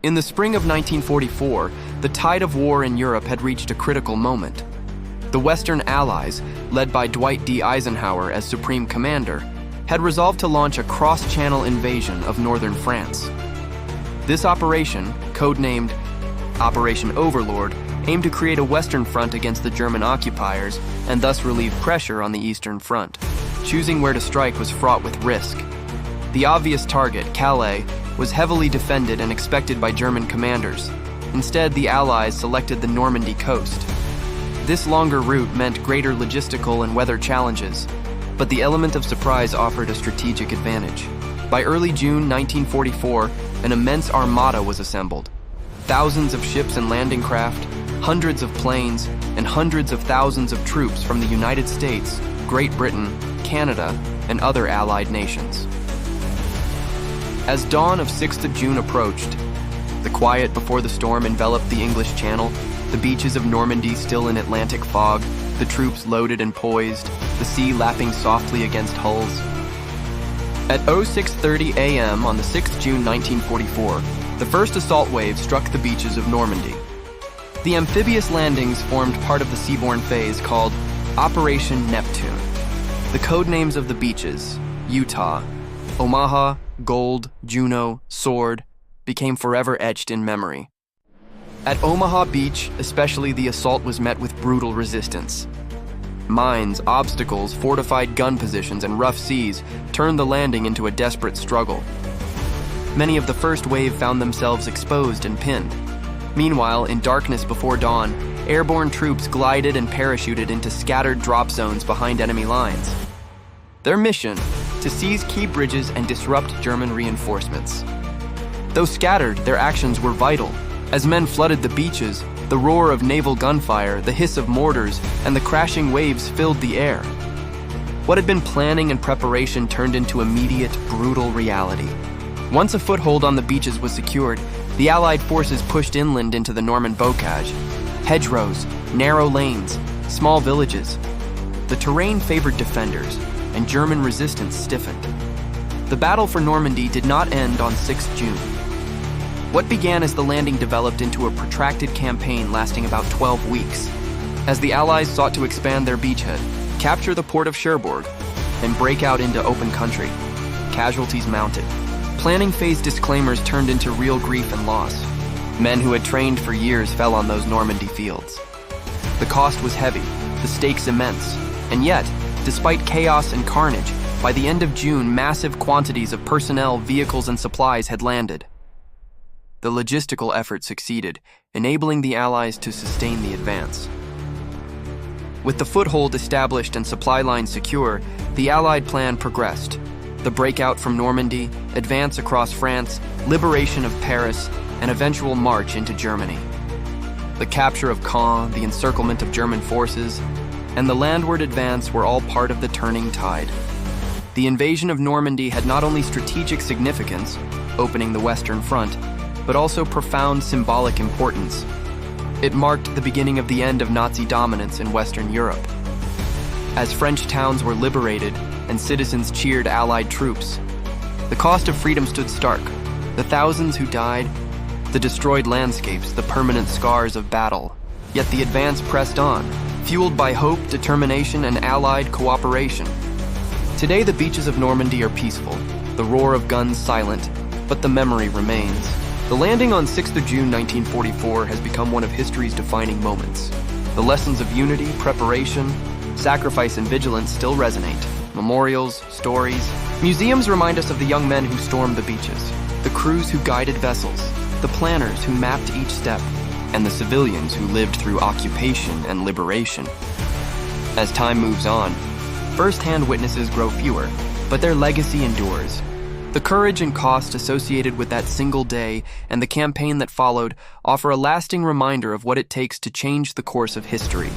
In the spring of 1944, the tide of war in Europe had reached a critical moment. The Western Allies, led by Dwight D. Eisenhower as Supreme Commander, had resolved to launch a cross-channel invasion of northern France. This operation, codenamed Operation Overlord, aimed to create a Western front against the German occupiers and thus relieve pressure on the Eastern Front. Choosing where to strike was fraught with risk. The obvious target, Calais, was heavily defended and expected by German commanders. Instead, the Allies selected the Normandy coast. This longer route meant greater logistical and weather challenges, but the element of surprise offered a strategic advantage. By early June 1944, an immense armada was assembled. Thousands of ships and landing craft, hundreds of planes, and hundreds of thousands of troops from the United States, Great Britain, Canada, and other allied nations. As dawn of 6th of June approached, the quiet before the storm enveloped the English Channel, the beaches of Normandy still in Atlantic fog, the troops loaded and poised, the sea lapping softly against hulls. At 06:30 a.m. on the 6th June 1944, the first assault wave struck the beaches of Normandy. The amphibious landings formed part of the seaborne phase called Operation Neptune. The code names of the beaches, Utah, Omaha, Gold, Juno, Sword, became forever etched in memory. At Omaha Beach, especially, the assault was met with brutal resistance. Mines, obstacles, fortified gun positions, and rough seas turned the landing into a desperate struggle. Many of the first wave found themselves exposed and pinned. Meanwhile, in darkness before dawn, airborne troops glided and parachuted into scattered drop zones behind enemy lines. Their mission: to seize key bridges and disrupt German reinforcements. Though scattered, their actions were vital. As men flooded the beaches, the roar of naval gunfire, the hiss of mortars, and the crashing waves filled the air. What had been planning and preparation turned into immediate, brutal reality. Once a foothold on the beaches was secured, the Allied forces pushed inland into the Norman bocage. Hedgerows, narrow lanes, small villages. The terrain favored defenders, and German resistance stiffened. The battle for Normandy did not end on 6th June. What began as the landing developed into a protracted campaign lasting about 12 weeks, as the Allies sought to expand their beachhead, capture the port of Cherbourg, and break out into open country. Casualties mounted. Planning phase disclaimers turned into real grief and loss. Men who had trained for years fell on those Normandy fields. The cost was heavy, the stakes immense, and yet, despite chaos and carnage, by the end of June, massive quantities of personnel, vehicles, and supplies had landed. The logistical effort succeeded, enabling the Allies to sustain the advance. With the foothold established and supply lines secure, the Allied plan progressed. The breakout from Normandy, advance across France, liberation of Paris, and eventual march into Germany. The capture of Caen, the encirclement of German forces, and the landward advance were all part of the turning tide. The invasion of Normandy had not only strategic significance, opening the Western Front, but also profound symbolic importance. It marked the beginning of the end of Nazi dominance in Western Europe. As French towns were liberated and citizens cheered Allied troops, the cost of freedom stood stark. The thousands who died, the destroyed landscapes, the permanent scars of battle. Yet the advance pressed on, fueled by hope, determination, and Allied cooperation. Today, the beaches of Normandy are peaceful, the roar of guns silent, but the memory remains. The landing on 6th of June 1944 has become one of history's defining moments. The lessons of unity, preparation, sacrifice, and vigilance still resonate. Memorials, stories, museums remind us of the young men who stormed the beaches, the crews who guided vessels, the planners who mapped each step, and the civilians who lived through occupation and liberation. As time moves on, first-hand witnesses grow fewer, but their legacy endures. The courage and cost associated with that single day and the campaign that followed offer a lasting reminder of what it takes to change the course of history.